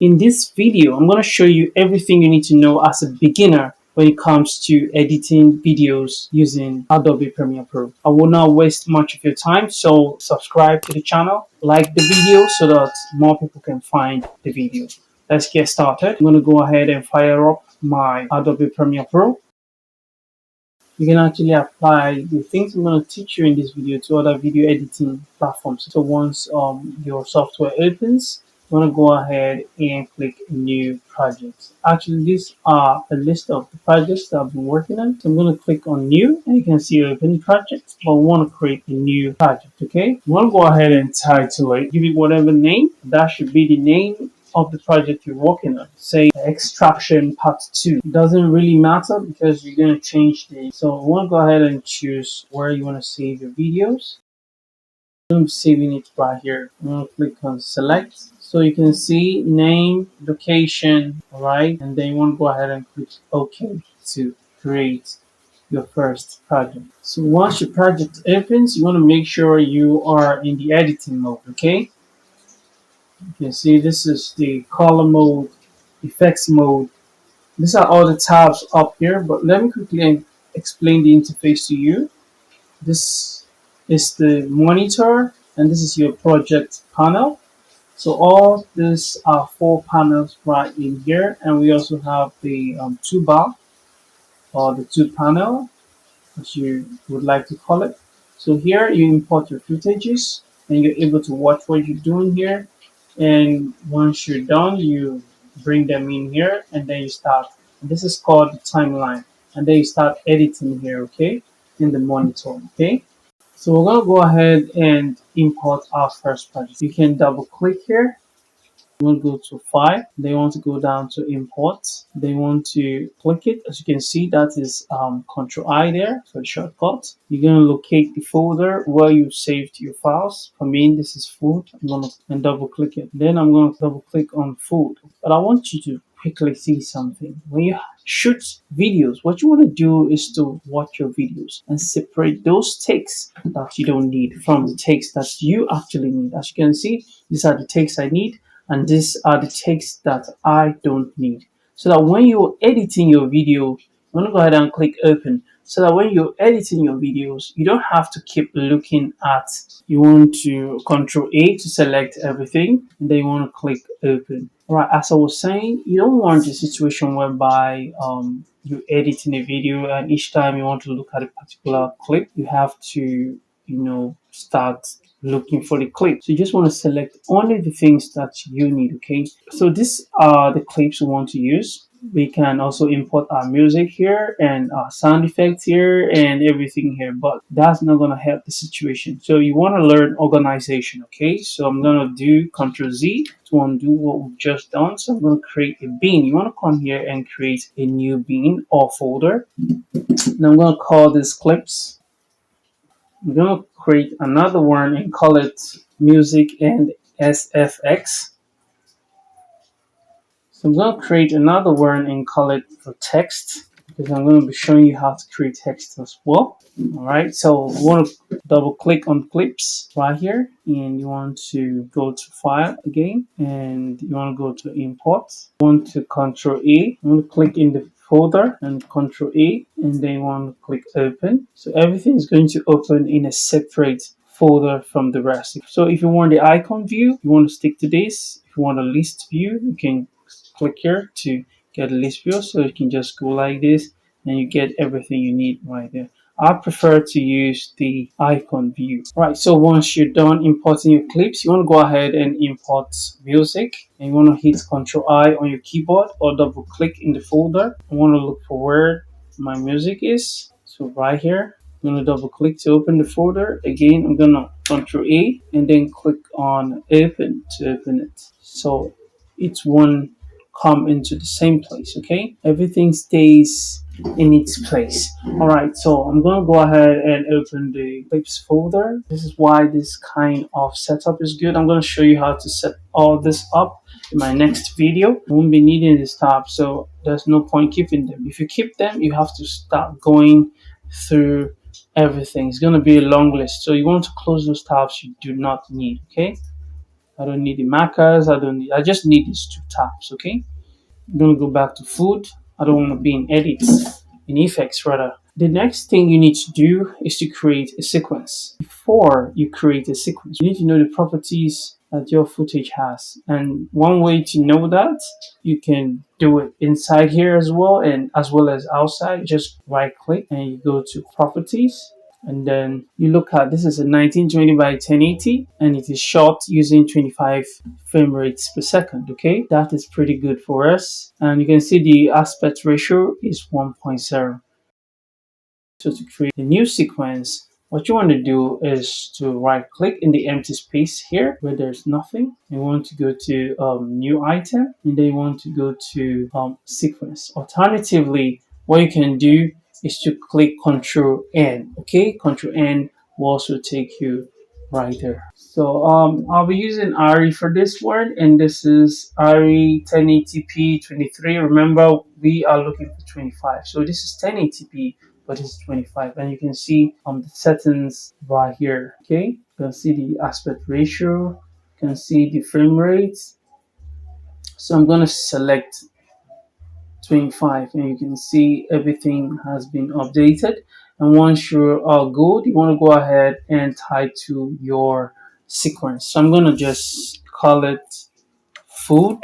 In this video, I'm going to show you everything you need to know as a beginner when it comes to editing videos using Adobe Premiere Pro. I will not waste much of your time, so subscribe to the channel, like the video so that more people can find the video. Let's get started. I'm going to go ahead and fire up my Adobe Premiere Pro. You can actually apply the things I'm going to teach you in this video to other video editing platforms. So once your software opens, you want to go ahead and click new projects. Actually, these are a list of the projects that I've been working on. So I'm going to click on new, and you can see open project, but we want to create a new project. Okay, you want to go ahead and title it, give it whatever name. That should be the name of the project you're working on. Say extraction part 2. It doesn't really matter because you're going to change the. So you want to go ahead and choose where you want to save your videos. I'm saving it right here. I'm going to click on select. So you can see name, location, alright, and then you want to go ahead and click OK to create your first project. So once your project opens, you want to make sure you are in the editing mode, okay? You can see this is the color mode, effects mode. These are all the tabs up here, but let me quickly explain the interface to you. This is the monitor, and this is your project panel. So all these are 4 panels right in here, and we also have the toolbar, or the tool panel, as you would like to call it. So here you import your footages, and you're able to watch what you're doing here. And once you're done, you bring them in here, and then you start. And this is called the timeline, and then you start editing here, okay, in the monitor, okay. So we're going to go ahead and import our first project. You can double click here. You want to go to file, they want to go down to import, they want to click it. As you can see, that is Control I there for the shortcut. You're going to locate the folder where you saved your files. For me, this is food. I'm going to double click it. Then I'm going to double click on food. But I want you to quickly see something. When you shoot videos, what you want to do is to watch your videos and separate those takes that you don't need from the takes that you actually need. As you can see, these are the takes I need, and these are the takes that I don't need. So that when you're editing your video, you want to go ahead and click open. So that when you're editing your videos, you don't have to keep looking at. You want to Control A to select everything, and then you want to click open. All right, as I was saying, you don't want a situation whereby you're editing a video, and each time you want to look at a particular clip, you have to, start looking for the clip. So you just want to select only the things that you need, okay? So these are the clips we want to use. We can also import our music here and our sound effects here and everything here, but that's not going to help the situation. So you want to learn organization, okay? So I'm going to do Ctrl Z to undo what we've just done. So I'm going to create a bin. You want to come here and create a new bin or folder. Now I'm going to call this clips. I'm going to create another one and call it music and SFX. So I'm going to create another one and call it for text, because I'm going to be showing you how to create text as well. All right, so you want to double click on clips right here, and you want to go to file again, and you want to go to import. You want to Control A. You want to click in the folder and Control A, and then you want to click open. So everything is going to open in a separate folder from the rest. So if you want the icon view, you want to stick to this. If you want a list view, you can click here to get a list view. So you can just go like this, and you get everything you need right there. I prefer to use the icon view. Right, so once you're done importing your clips, you want to go ahead and import music, and you want to hit Ctrl I on your keyboard or double click in the folder. I want to look for where my music is. So right here, I'm going to double click to open the folder. Again, I'm going to Ctrl A and then click on open to open it. So each one come into the same place, okay? Everything stays in its place. All right, so I'm going to go ahead and open the clips folder. This is why this kind of setup is good. I'm going to show you how to set all this up in my next video. I won't be needing this tab, so there's no point keeping them. If you keep them, you have to start going through everything. It's going to be a long list, so you want to close those tabs you do not need, okay? I don't need the markers. I just need these two tabs. Okay. I'm gonna go back to food. I don't want to be in edits, in effects rather. The next thing you need to do is to create a sequence. Before you create a sequence, you need to know the properties that your footage has. And one way to know that, you can do it inside here as well, and as well as outside. Just right click and you go to properties, and then you look at, this is a 1920 by 1080 and it is shot using 25 frame rates per second. Okay, that is pretty good for us, and you can see the aspect ratio is 1.0. So to create a new sequence, what you want to do is to right click in the empty space here where there's nothing. You want to go to new item, and then you want to go to sequence. Alternatively, what you can do is to click Control N. Okay, Control N will also take you right there. So I'll be using ARRI for this one, and this is ARRI 1080p 23. Remember, we are looking for 25. So this is 1080p, but it's 25, and you can see the settings right here. Okay, you can see the aspect ratio, you can see the frame rate. So I'm going to select 25, and you can see everything has been updated. And once you're all good, you want to go ahead and tie to your sequence. So I'm going to just call it food.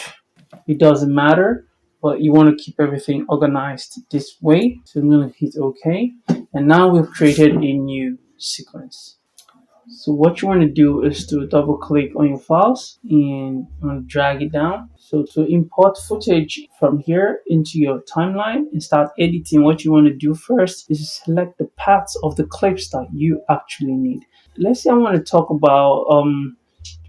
It doesn't matter, but you want to keep everything organized this way. So I'm going to hit OK, and now we've created a new sequence. So what you want to do is to double click on your files and you want to drag it down. So to import footage from here into your timeline and start editing, what you want to do first is select the parts of the clips that you actually need. Let's say I want to talk about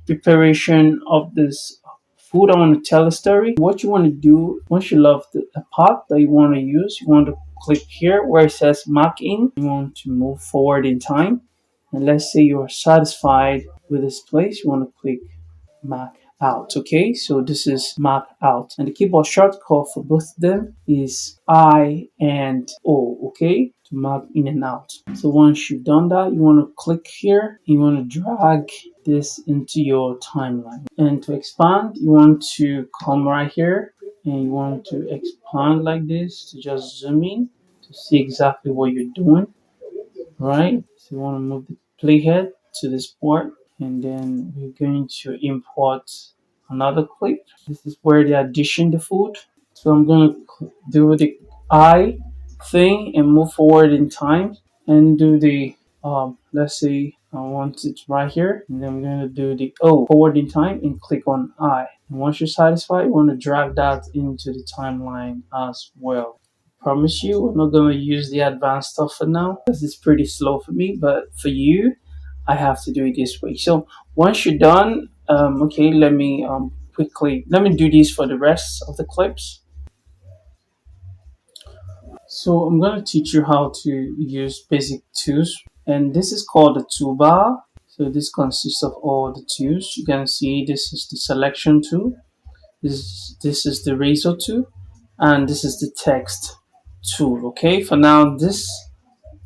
preparation of this food. I want to tell a story. What you want to do, once you love the part that you want to use, you want to click here where it says mark in. You want to move forward in time. And let's say you're satisfied with this place, you want to click mark out. Okay, so this is mark out, and the keyboard shortcut for both of them is I and O. Okay, to mark in and out. So once you've done that, you want to click here, you want to drag this into your timeline, and to expand you want to come right here and you want to expand like this to just zoom in to see exactly what you're doing. Right, so you want to move the playhead to this port, and then we're going to import another clip. This is where they addition the food. So I'm going to do the I thing and move forward in time and do the let's say I want it right here, and then I'm going to do the O forward in time and click on I. And once you're satisfied, you want to drag that into the timeline as well. Promise you, we're not going to use the advanced stuff for now because it's pretty slow for me, but for you I have to do it this way. So once you're done, okay, let me do this for the rest of the clips. So I'm going to teach you how to use basic tools, and this is called the toolbar. So this consists of all the tools. You can see this is the selection tool, this is the razor tool, and this is the text tool. Okay, for now these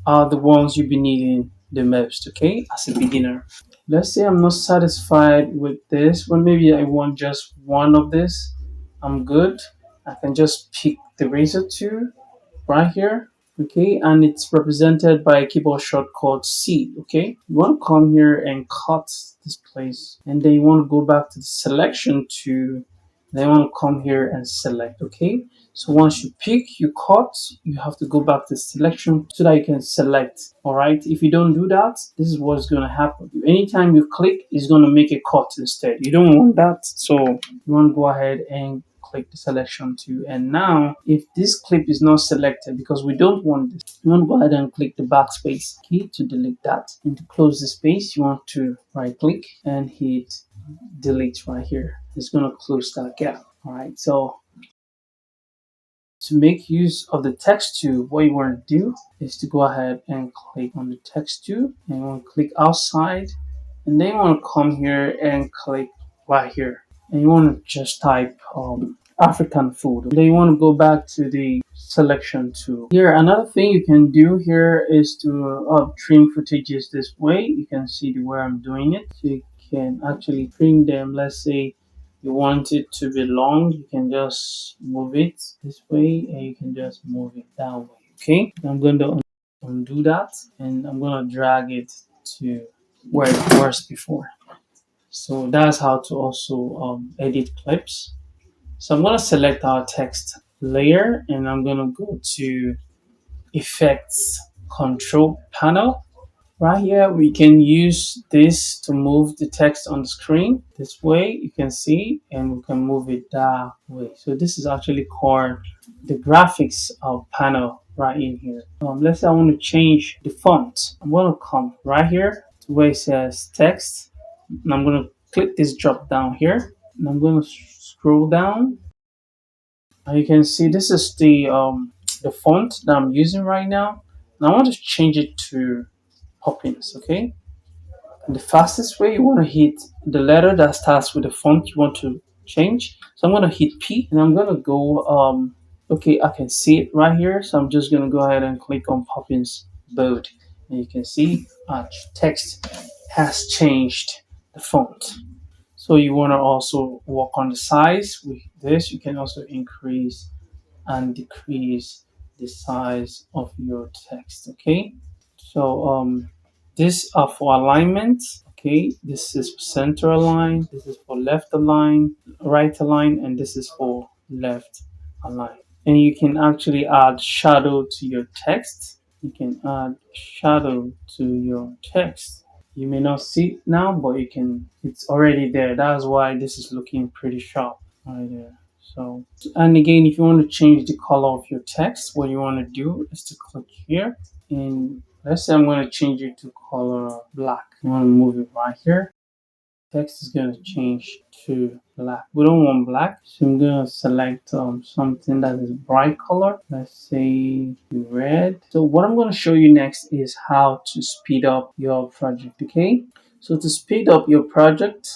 are the ones you'll be needing the most, okay, as a beginner. Let's say I'm not satisfied with this one, maybe I want just one of this. I'm good. I can just pick the razor tool right here, okay, and it's represented by a keyboard shortcut C. Okay, you want to come here and cut this place, and then you want to go back to the selection tool. Then you want to come here and select. Okay, so once you pick, you cut, you have to go back to selection so that you can select. All right, if you don't do that, this is what's going to happen. Anytime you click, it's going to make a cut instead. You don't want that, so you want to go ahead and click the selection tool. And now if this clip is not selected, because we don't want this, you want to go ahead and click the backspace key to delete that. And to close the space, you want to right click and hit delete right here. It's going to close that gap. All right, so to make use of the text tool, what you want to do is to go ahead and click on the text tool, and you want to click outside, and then you want to come here and click right here, and you want to just type African food. Then you want to go back to the selection tool. Here, another thing you can do here is to trim footages this way. You can see the way I'm doing it. So you can actually trim them. Let's say you want it to be long, you can just move it this way and you can just move it that way. Okay, I'm going to undo that and I'm going to drag it to where it was before. So that's how to also edit clips. So I'm going to select our text layer and I'm going to go to effects control panel. Right here, we can use this to move the text on the screen. This way, you can see, and we can move it that way. So this is actually called the graphics panel right in here. Let's say I want to change the font. I'm going to come right here to where it says text. And I'm going to click this drop down here. And I'm going to scroll down. And you can see this is the font that I'm using right now. And I want to change it to Poppins, okay? And the fastest way, you want to hit the letter that starts with the font you want to change. So I'm going to hit P and I'm going to go, okay, I can see it right here. So I'm just going to go ahead and click on Poppins Bold. And you can see text has changed the font. So you want to also work on the size. With this, you can also increase and decrease the size of your text, okay? So these are for alignment. Okay, this is center align, this is for left align, right align, and this is for left align. And you can actually add shadow to your text. You can add shadow to your text. You may not see it now, but you can, it's already there. That's why this is looking pretty sharp right there. So, and again, if you want to change the color of your text, what you want to do is to click here and let's say I'm going to change it to color black. I'm going to move it right here. Text is going to change to black. We don't want black, so I'm going to select something that is bright color. Let's say red. So what I'm going to show you next is how to speed up your project. Okay, so to speed up your project,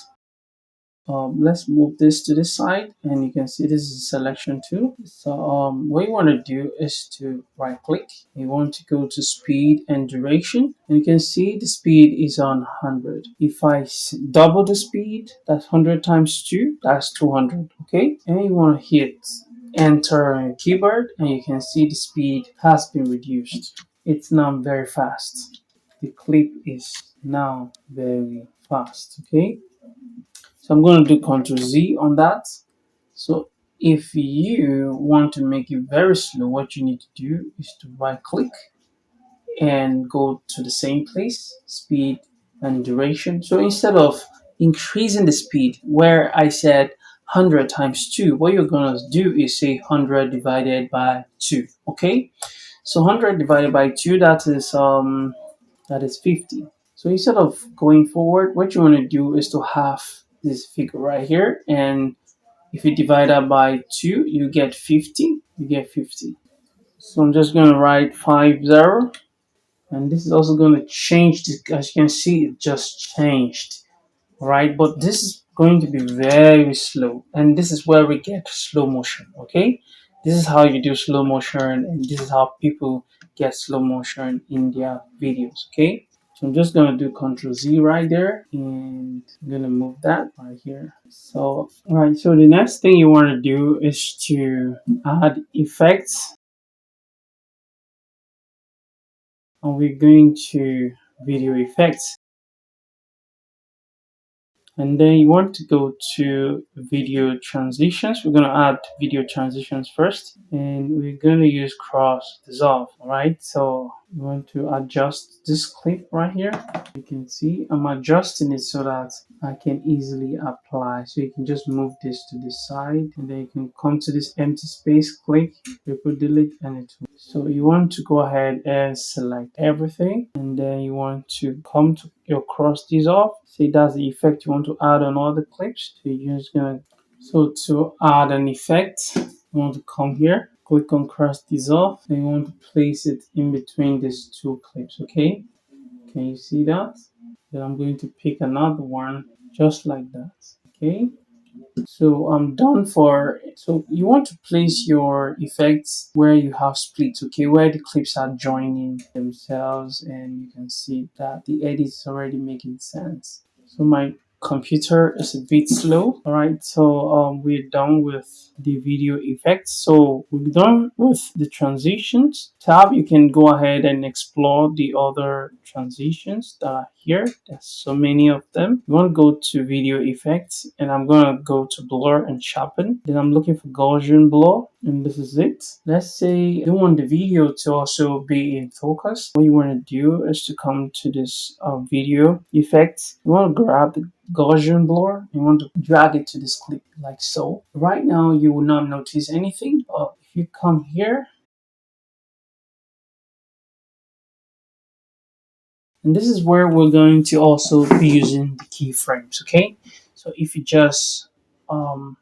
let's move this to this side and you can see this is a selection tool. So what you want to do is to right click. You want to go to speed and duration and you can see the speed is on 100. If I double the speed, that's 100 times 2, that's 200. Okay, and you want to hit enter on your keyboard and you can see the speed has been reduced. It's now very fast. The clip is now very fast. Okay, so I'm going to do Ctrl Z on that. So if you want to make it very slow, what you need to do is to right click and go to the same place, speed and duration. So instead of increasing the speed where I said 100 times 2, what you're going to do is say 100 divided by 2. Okay, so 100 divided by 2, that is 50. So instead of going forward, what you want to do is to have this figure right here, and if you divide that by 2, you get 50. You get 50. So I'm just going to write 50, and this is also going to change. As you can see, it just changed, right? But this is going to be very slow, and this is where we get slow motion. Okay, this is how you do slow motion, and this is how people get slow motion in their videos. Okay, so I'm just going to do Ctrl Z right there and I'm going to move that right here. So, all right, so the next thing you want to do is to add effects. And we're going to video effects. And then you want to go to video transitions. We're going to add video transitions first. And we're going to use cross dissolve. All right, so you want to adjust this clip right here. You can see I'm adjusting it so that I can easily apply. So you can just move this to the side and then you can come to this empty space, click, triple delete, and it will. So you want to go ahead and select everything and then you want to come to your cross dissolve. See, that's the effect you want to add on all the clips. So you're just gonna, so to add an effect, you want to come here, click on cross dissolve, and you want to place it in between these two clips. Okay, can you see that? Then I'm going to pick another one just like that. Okay, so I'm done for. So you want to place your effects where you have splits, okay, where the clips are joining themselves and you can see that the edit is already making sense. So my computer is a bit slow. All right, so we're done with the video effects. So we're done with the transitions tab. You can go ahead and explore the other transitions that are here. There's so many of them. You want to go to video effects, and I'm gonna go to blur and sharpen. Then I'm looking for Gaussian blur, and this is it. Let's say you want the video to also be in focus. What you want to do is to come to this video effects. You want to grab the Gaussian blur. You want to drag it to this clip like so. Right now you will not notice anything, but if you come here, and this is where we're going to also be using the keyframes. Okay, so if you just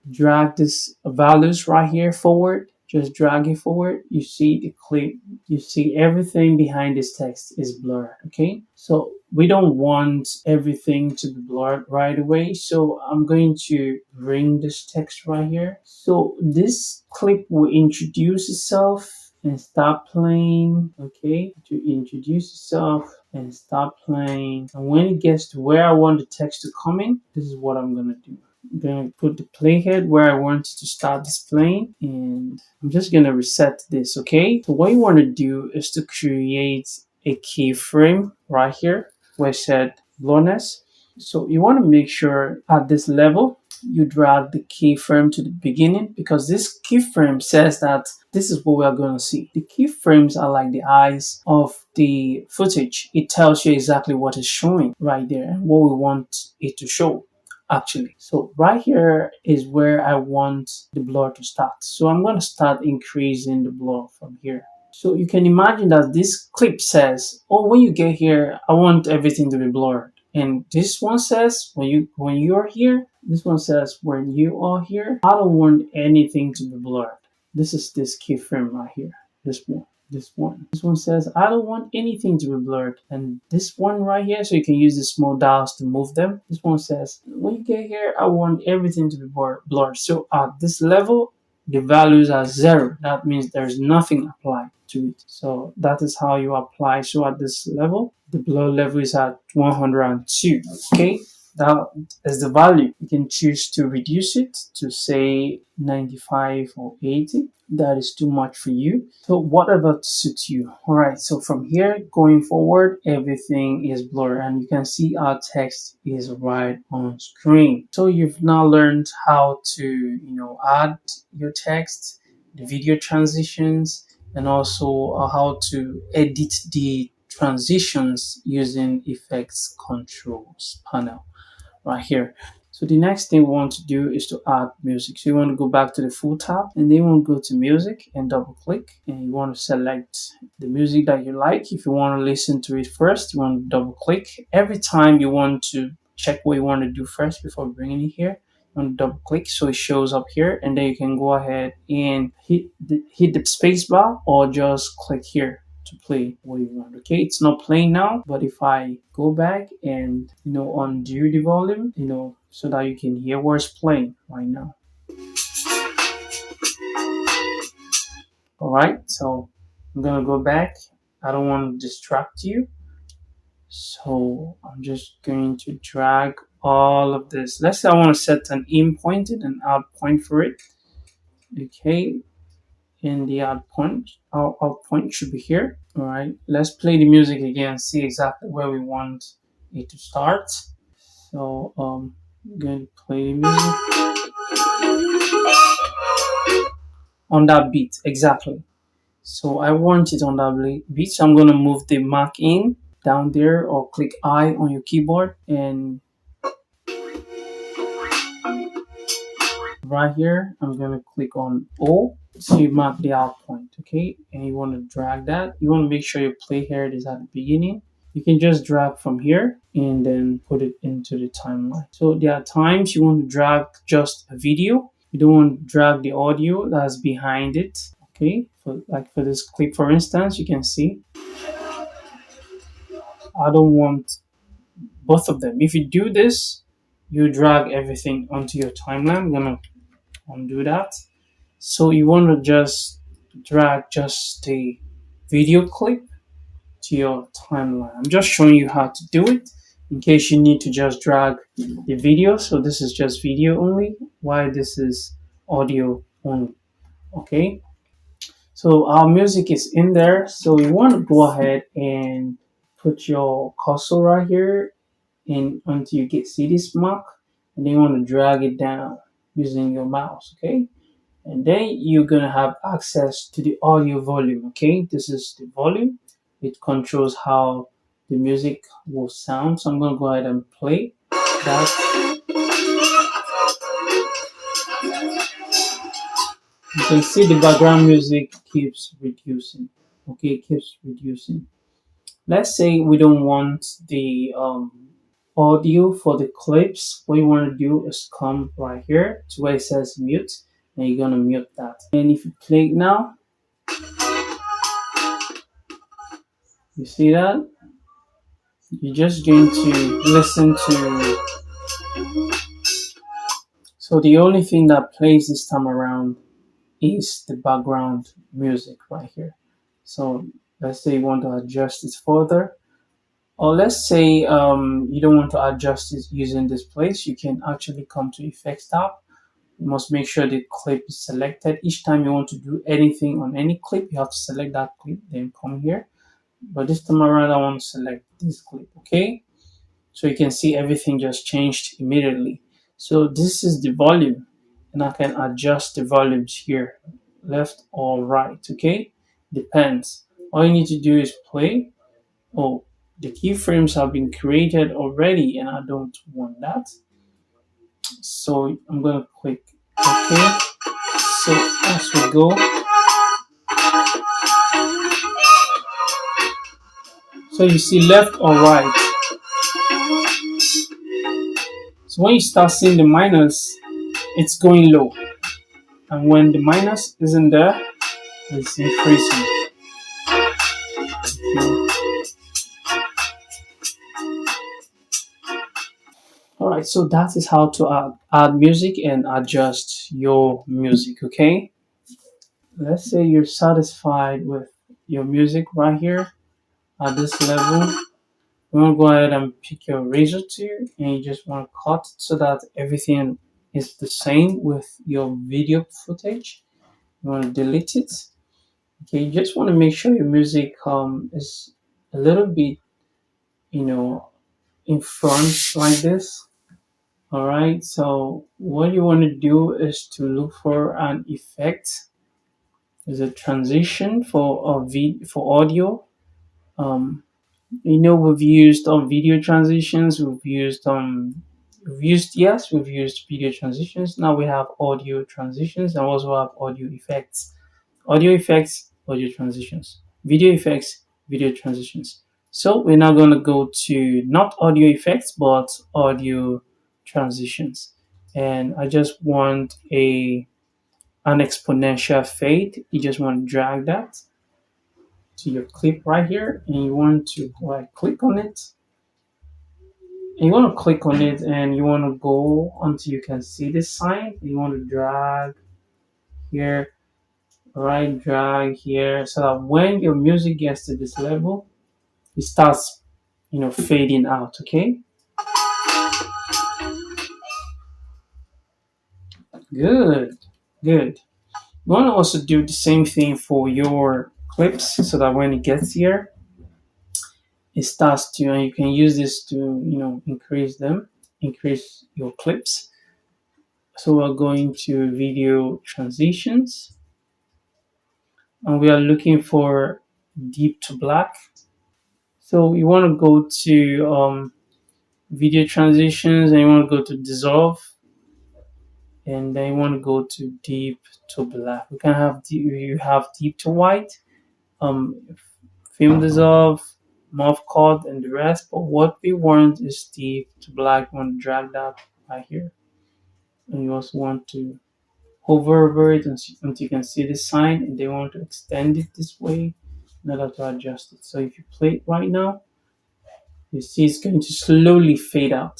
drag this values right here forward, just drag it forward, you see the clip, you see everything behind this text is blurred. Okay, so we don't want everything to be blurred right away, so I'm going to bring this text right here. So this clip will introduce itself and start playing. Okay, to introduce itself and start playing, and when it gets to where I want the text to come in, this is what I'm gonna do. I'm gonna put the playhead where I want it to start displaying, and I'm just gonna reset this. Okay, so what you want to do is to create a keyframe right here where it said blurriness. So you want to make sure at this level you drag the keyframe to the beginning, because this keyframe says that this is what we are going to see. The keyframes are like the eyes of the footage. It tells you exactly what is showing right there and what we want it to show actually. So right here is where I want the blur to start. So I'm going to start increasing the blur from here. So you can imagine that this clip says, oh, when you get here, I want everything to be blurred. And this one says, when you're here, this one says, when you are here, I don't want anything to be blurred. This is this keyframe right here. This one. This one says, I don't want anything to be blurred. And this one right here, so you can use the small dials to move them. This one says, when you get here, I want everything to be blurred. So at this level, the values are 0. That means there's nothing applied to it. So that is how you apply. So at this level, the blur level is at 102. Okay, that is the value. You can choose to reduce it to say 95 or 80. That is too much for you. So whatever suits you. All right, so from here going forward, everything is blurred, and you can see our text is right on screen. So you've now learned how to, add your text, the video transitions, and also how to edit the transitions using effects controls panel right here. So the next thing we want to do is to add music. So you want to go back to the full tab, and then you want to go to music and double click, and you want to select the music that you like. If you want to listen to it first, you want to double click. Every time you want to check what you want to do first before bringing it here, you want to double click so it shows up here, and then you can go ahead and hit the space bar or just click here to play what you want. Okay, it's not playing now, but if I go back and undo the volume, so that you can hear what's playing right now. All right, so I'm gonna go back. I don't want to distract you, so I'm just going to drag all of this. Let's say I want to set an in point and an out point for it. Okay, and the out point should be here. All right, let's play the music again, see exactly where we want it to start. So I'm going to play the music on that beat exactly. So I want it on that beat, so I'm going to move the mark in down there, or click I on your keyboard, and right here I'm going to click on O. So you mark the out point. Okay, and you want to drag that. You want to make sure your playhead is at the beginning. You can just drag from here and then put it into the timeline. So there are times you want to drag just a video. You don't want to drag the audio that's behind it. Okay, for this clip, for instance, you can see I don't want both of them. If you do this, you drag everything onto your timeline. I'm gonna undo that. So you want to just drag just the video clip to your timeline. I'm just showing you how to do it. in case you need to just drag the video. So this is just video only, while this is audio only. Okay, so our music is in there. So you want to go ahead and put your cursor right here and until you get see this mark, and then you want to drag it down using your mouse. Okay, and then you're gonna have access to the audio volume. Okay, this is the volume. It controls how the music will sound. So I'm gonna go ahead and play that. You can see the background music keeps reducing. Okay, it keeps reducing. Let's say we don't want the audio for the clips. What you want to do is come right here to where it says mute, and you're gonna mute that. And if you play it now, you see that? You're just going to listen to. So the only thing that plays this time around is the background music right here. So let's say you want to adjust it further, or let's say you don't want to adjust it using this place. You can actually come to Effects tab. You must make sure the clip is selected. Each time you want to do anything on any clip, you have to select that clip, then come here. But this time around, I want to select this clip. Okay, so you can see everything just changed immediately. So this is the volume, and I can adjust the volumes here, left or right. Okay, depends. All you need to do is play. Oh, the keyframes have been created already, and I don't want that. So I'm gonna click OK. So as we go, so you see left or right. So when you start seeing the minus, it's going low, and when the minus isn't there, it's increasing. Alright, so that is how to add music and adjust your music. Okay, let's say you're satisfied with your music right here at this level. You want to go ahead and pick your razor tool, and you just want to cut so that everything is the same with your video footage. You want to delete it. Okay, you just want to make sure your music is a little bit, in front like this. All right, so what you want to do is to look for an effect. There's a transition for audio. We've used video transitions. We've used video transitions. Now we have audio transitions, and also have audio effects. Audio effects, audio transitions. Video effects, video transitions. So we're now going to go to not audio effects, but audio transitions. And I just want an exponential fade. You just want to drag that to your clip right here, and you want to click on it. And you want to click on it, and you want to go until you can see this sign. You want to drag here, right? Drag here, so that when your music gets to this level, it starts, fading out. Okay. Good. Good. You want to also do the same thing for your clips, so that when it gets here, it starts to, and you can use this to, increase your clips. So we're going to video transitions, and we are looking for deep to black. So you want to go to video transitions, and you want to go to dissolve, and then you want to go to deep to black. You can have deep to white, film dissolve, morph cut, and the rest. But what we want is deep to black. You want to drag that right here, and you also want to hover over it until you can see the sign, and they want to extend it this way in order to adjust it. So if you play it right now, you see it's going to slowly fade out.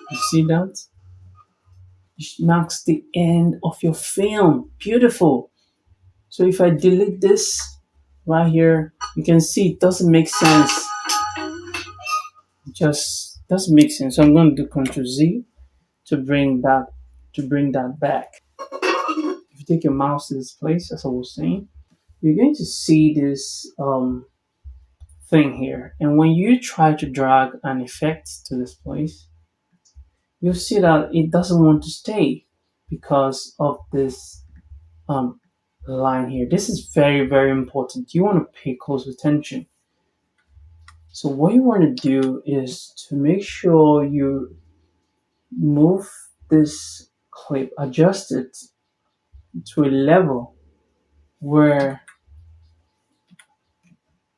You see that? It marks the end of your film. Beautiful. So if I delete this right here, you can see it doesn't make sense. just doesn't make sense. So I'm going to do Ctrl Z to bring that back. If you take your mouse to this place, as I was saying, you're going to see this thing here. And when you try to drag an effect to this place, you'll see that it doesn't want to stay because of this um, line here. This is very, very important. You want to pay close attention. So what you want to do is to make sure you move this clip, adjust it to a level where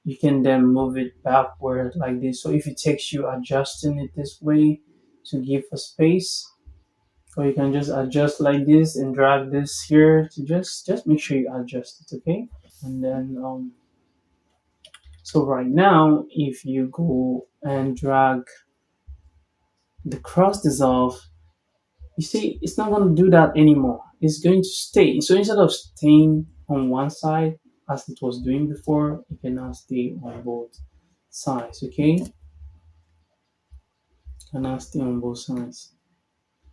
you can then move it backward like this. So if it takes you adjusting it this way to give a space, or you can just adjust like this and drag this here to just make sure you adjust it, okay? And then so right now, if you go and drag the cross dissolve, you see it's not going to do that anymore. It's going to stay. So instead of staying on one side as it was doing before, it can now stay on both sides, okay? It can now stay on both sides.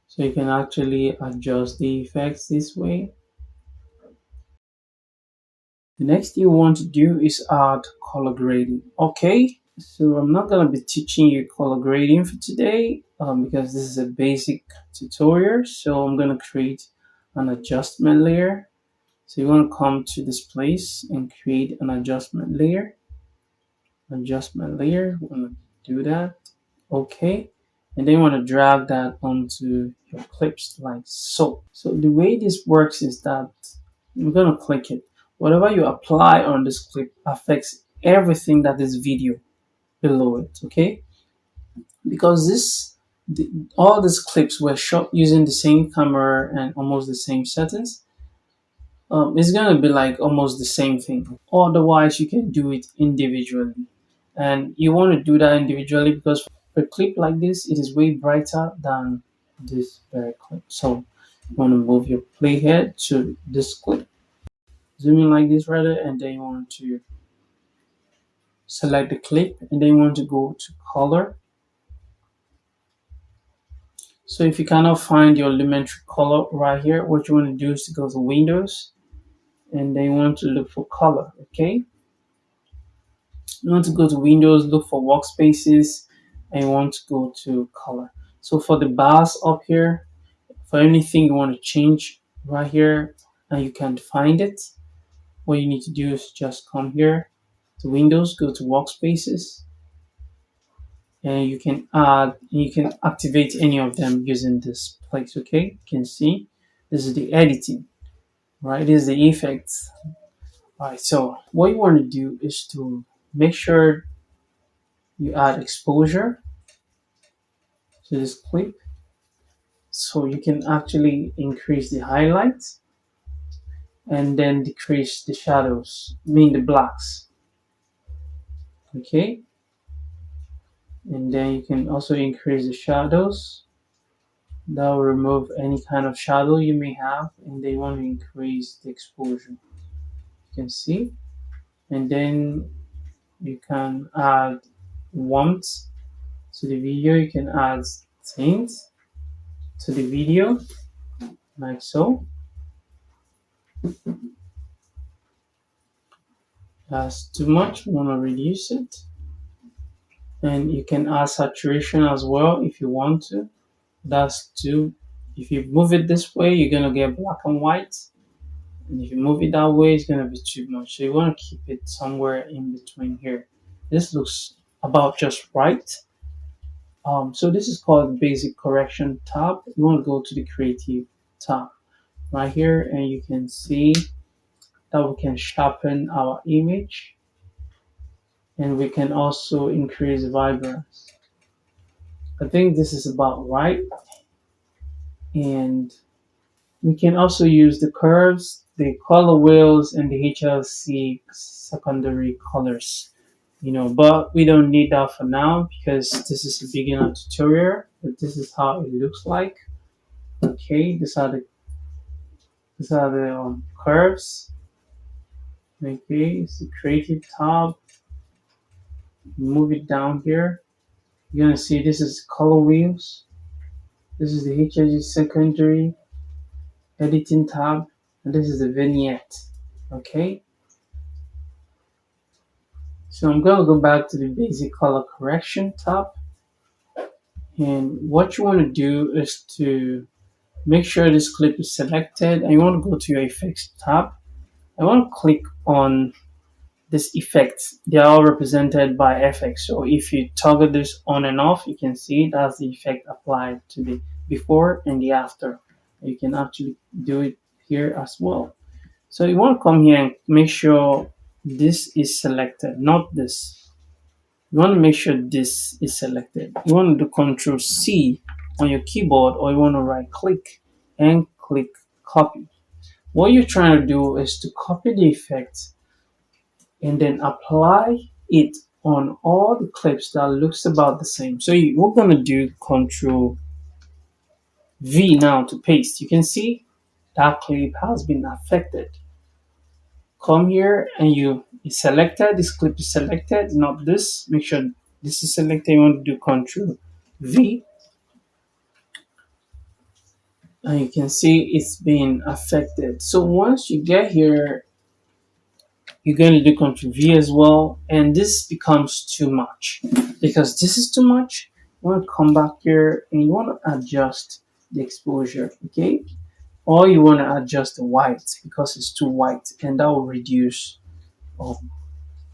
So you can actually adjust the effects this way. The next thing you want to do is add color grading, okay? So I'm not going to be teaching you color grading for today because this is a basic tutorial. So I'm going to create an adjustment layer. So you want to come to this place and create an adjustment layer. Adjustment layer, we want to do that, okay? And then you want to drag that onto your clips like so. So the way this works is that I'm going to click it. Whatever you apply on this clip affects everything that is video below it, okay? Because all these clips were shot using the same camera and almost the same settings, it's gonna be like almost the same thing. Otherwise, you can do it individually, and you want to do that individually because for a clip like this, it is way brighter than this very clip. So you want to move your playhead to this clip, zoom in like this rather, and then you want to select the clip, and then you want to go to color. So if you cannot find your elementary color right here, what you want to do is to go to Windows, and then you want to look for color, okay? You want to go to Windows, look for Workspaces, and you want to go to color. So for the bars up here, for anything you want to change right here and you can't find it, what you need to do is just come here to Windows, go to Workspaces, and you can activate any of them using this place, okay? You can see this is the editing, right? This is the effects. All right, so what you want to do is to make sure you add exposure to this clip so you can actually increase the highlights and then decrease the shadows, mean the blacks, okay? And then you can also increase the shadows. That will remove any kind of shadow you may have, and they want to increase the exposure, you can see. And then you can add warmth to the video, you can add tint to the video like so. That's too much, we want to reduce it. And you can add saturation as well if you want to. That's too, if you move it this way, you're gonna get black and white, and if you move it that way, it's gonna be too much. So you want to keep it somewhere in between here. This looks about just right. So this is called the basic correction tab. You want to go to the creative tab right here, and you can see that we can sharpen our image, and we can also increase vibrance. I think this is about right. And we can also use the curves, the color wheels, and the HLC secondary colors, but we don't need that for now because this is a beginner tutorial, but this is how it looks like. Okay, these are the curves. Okay, it's the creative tab. Move it down here. You're gonna see this is color wheels. This is the HIG secondary editing tab, and this is the vignette. Okay, so I'm gonna go back to the basic color correction tab, and what you want to do is to make sure this clip is selected, and you want to go to your effects tab. I want to click on this effect. They are all represented by FX. So if you toggle this on and off, you can see that's the effect applied to the before and the after. You can actually do it here as well. So you want to come here and make sure this is selected, not this. You want to make sure this is selected. You want to do Control C on your keyboard, or you want to right click and click copy. What you're trying to do is to copy the effect and then apply it on all the clips that looks about the same. So we're going to do Control V now to paste. You can see that clip has been affected. Come here and it's selected. This clip is selected, not this. Make sure this is selected. You want to do Control V, and you can see it's been affected. So once you get here, you're going to do Control V as well, and this becomes too much. Because this is too much, you want to come back here and you want to adjust the exposure, okay? Or you want to adjust the white because it's too white, and that will reduce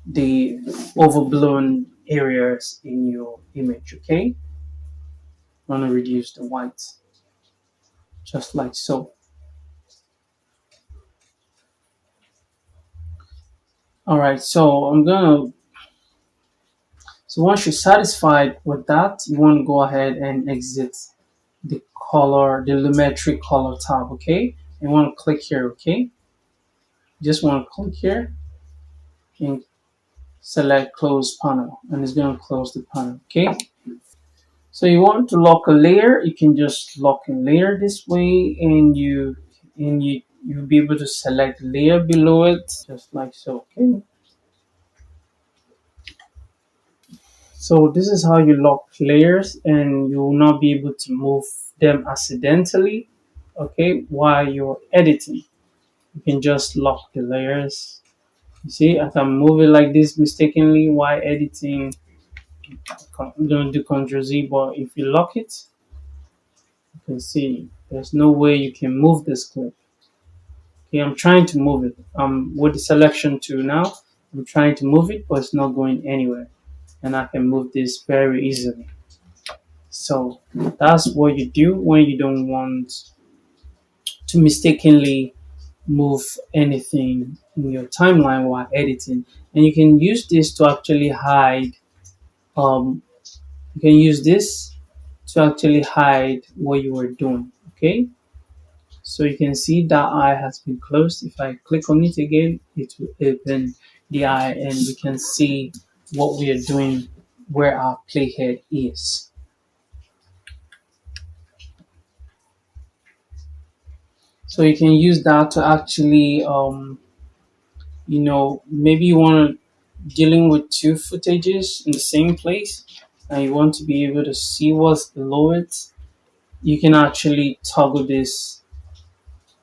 the overblown areas in your image, okay? You want to reduce the white, just like so. All right, so so once you're satisfied with that, you want to go ahead and exit the color, the lumetri color tab, okay? You want to click here, okay? Just want to click here and select close panel, and it's going to close the panel, okay? So you want to lock a layer, you can just lock a layer this way, and you'll be able to select layer below it, just like so, okay? So this is how you lock layers, and you will not be able to move them accidentally, okay, while you're editing. You can just lock the layers. You see, I can move it like this mistakenly while editing. I'm going to do Ctrl Z, but if you lock it, you can see there's no way you can move this clip. Okay, I'm trying to move it. With the selection tool now, I'm trying to move it, but it's not going anywhere. And I can move this very easily. So that's what you do when you don't want to mistakenly move anything in your timeline while editing. And you can use this to actually hide you can use this to actually hide what you were doing, okay? So you can see that eye has been closed. If I click on it again, it will open the eye, and we can see what we are doing, where our playhead is. So you can use that to actually maybe you want to dealing with two footages in the same place, and you want to be able to see what's below it. You can actually toggle this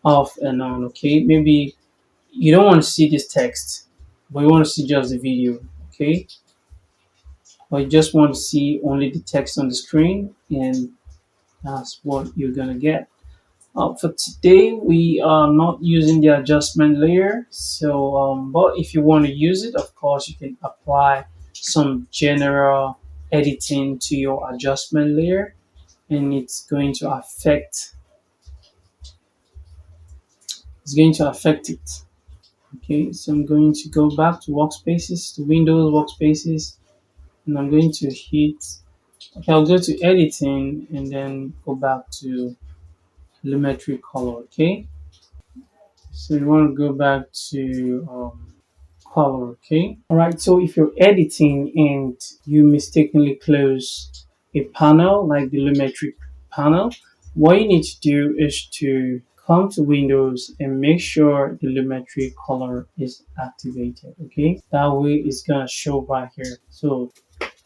off and on, okay? Maybe you don't want to see this text, but you want to see just the video, okay? Or you just want to see only the text on the screen, and that's what you're gonna get. For today, we are not using the adjustment layer, so but if you want to use it, of course, you can apply some general editing to your adjustment layer, and it's going to affect it. Okay, so I'm going to go back to workspaces, to Windows workspaces, and I'm going to hit, okay, I'll go to editing and then go back to lumetri color, okay? So you want to go back to color, okay? All right, so if you're editing and you mistakenly close a panel like the lumetri panel, what you need to do is to come to Windows and make sure the lumetri color is activated, okay? That way it's gonna show right here. So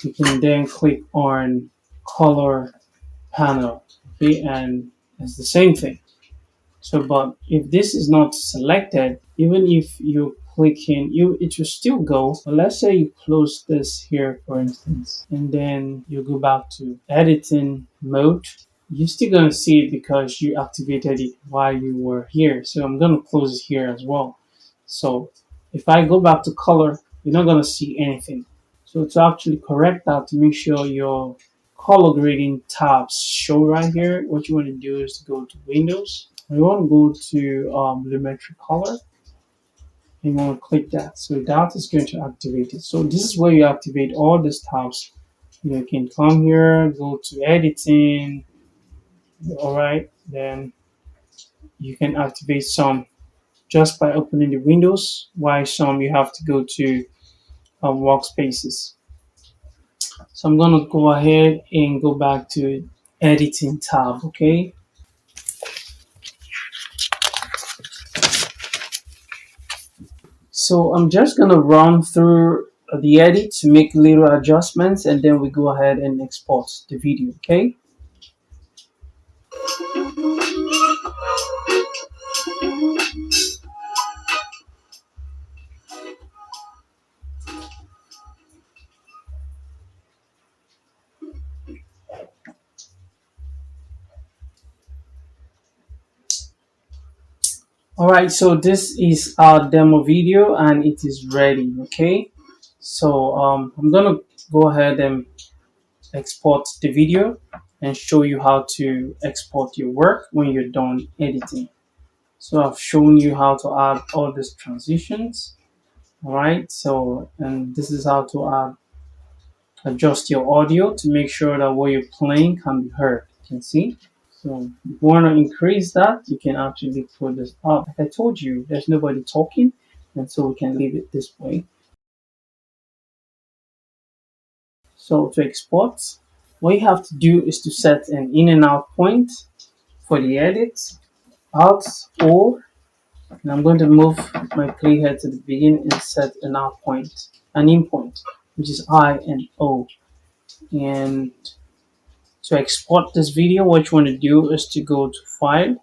You can then click on color panel, okay, and it's the same thing. So, but if this is not selected, even if you click in, it will still go. But let's say you close this here, for instance, and then you go back to editing mode. You're still gonna see it because you activated it while you were here. So I'm gonna close it here as well. So if I go back to color, you're not gonna see anything. So to actually correct that, to make sure your color grading tabs show right here, what you want to do is to go to Windows. You want to go to Lumetri Color. And you want to click that. So that is going to activate it. So this is where you activate all these tabs. You can come here, go to editing. All right, then you can activate some just by opening the windows. While some you have to go to workspaces. So I'm gonna go ahead and go back to editing tab, okay? So I'm just gonna run through the edit to make little adjustments and then we go ahead and export the video, okay? Alright, so this is our demo video and it is ready, okay? So I'm gonna go ahead and export the video and show you how to export your work when you're done editing. So I've shown you how to add all these transitions. All right, so and this is how to adjust your audio to make sure that what you're playing can be heard. You can see. So if you want to increase that, you can actually put this up. Like I told you, there's nobody talking, and so we can leave it this way. So to export, what you have to do is to set an in and out point for the edit. Alt O, and I'm going to move my playhead to the beginning and set an out point, an in point, which is I and O. And to export this video, what you want to do is to go to File.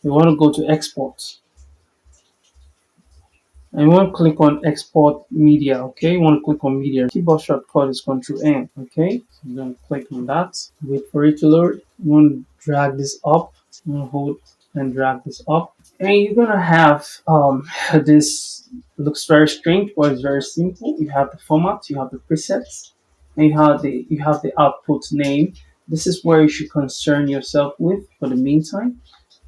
You want to go to Export. And you want to click on Export Media, okay? You want to click on Media. Keyboard shortcut is Ctrl N, okay? So I'm going to click on that. Wait for it to load. You want to drag this up. You want to hold and drag this up. And you're going to have this looks very strange, but it's very simple. You have the format, you have the presets, and you have the output name. This is where you should concern yourself with for the meantime.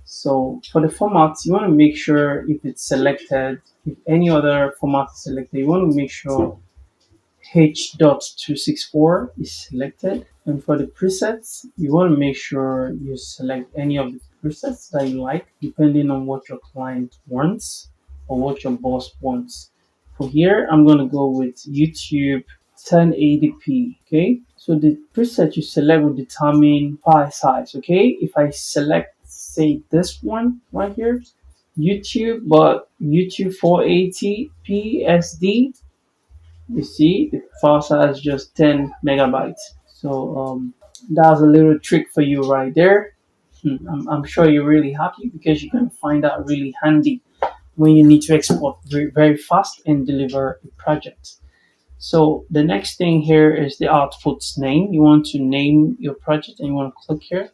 So for the format, you want to make sure if it's selected, if any other format is selected, you want to make sure H.264 is selected. And for the presets, you want to make sure you select any of the presets that you like, depending on what your client wants or what your boss wants. For here, I'm going to go with YouTube 1080p, okay? So the preset you select will determine file size, okay? If I select, say, this one right here, YouTube, but YouTube 480p SD, you see the file size is just 10 megabytes. So that's a little trick for you right there. I'm sure you're really happy because you're going to find that really handy when you need to export very, very fast and deliver a project. So the next thing here is the output's name. You want to name your project and you want to click here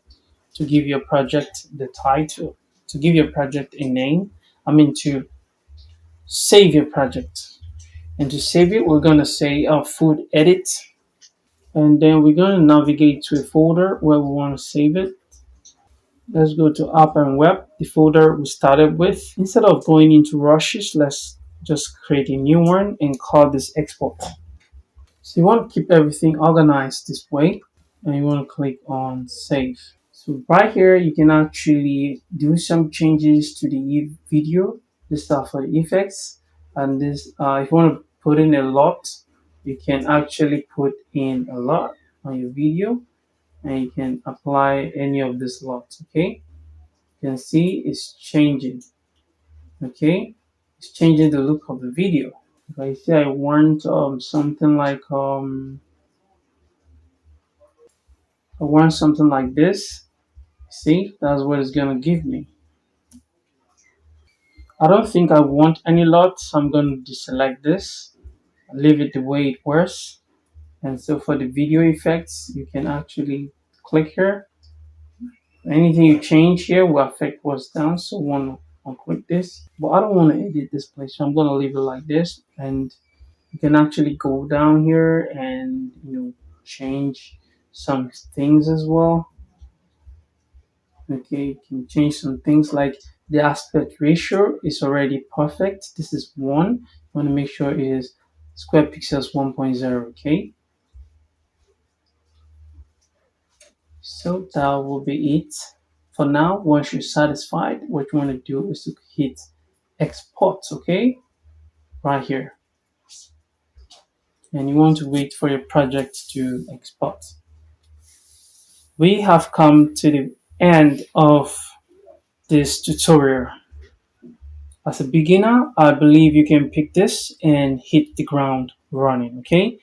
to give your project the title, to give your project a name. I mean to save your project. And to save it, we're going to say food edit. And then we're going to navigate to a folder where we want to save it. Let's go to app and web, the folder we started with. Instead of going into rushes, let's just create a new one and call this export. So you want to keep everything organized this way and you want to click on save. So right here, you can actually do some changes to the video. This stuff for the effects. And this, if you want to put in a lot, you can actually put in a lot on your video and you can apply any of this lots, okay? You can see it's changing, okay? It's changing the look of the video. If I say I want something like I want something like this, see, that's what it's gonna give me. I don't think I want any lot, so I'm gonna deselect this, leave it the way it was. And so for the video effects, you can actually click here. Anything you change here will affect what's down. So one, I'll click this, but I don't want to edit this place, so I'm gonna leave it like this. And you can actually go down here and change some things as well. Okay, you can change some things like the aspect ratio is already perfect. This is 1. You want to make sure it is square pixels 1.0. Okay, so that will be it for now. Once you're satisfied, what you want to do is to hit export. Okay, right here, and you want to wait for your project to export. We have come to the end of this tutorial. As a beginner, I believe you can pick this and hit the ground running, okay?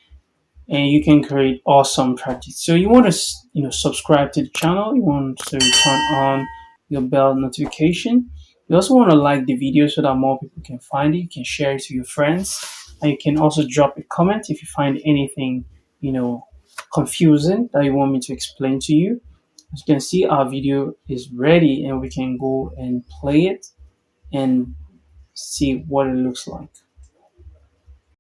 And you can create awesome projects. So you want to, subscribe to the channel. You want to turn on your bell notification. You also want to like the video so that more people can find it. You can share it to your friends, and you can also drop a comment if you find anything, confusing that you want me to explain to you. As you can see, our video is ready, and we can go and play it and see what it looks like.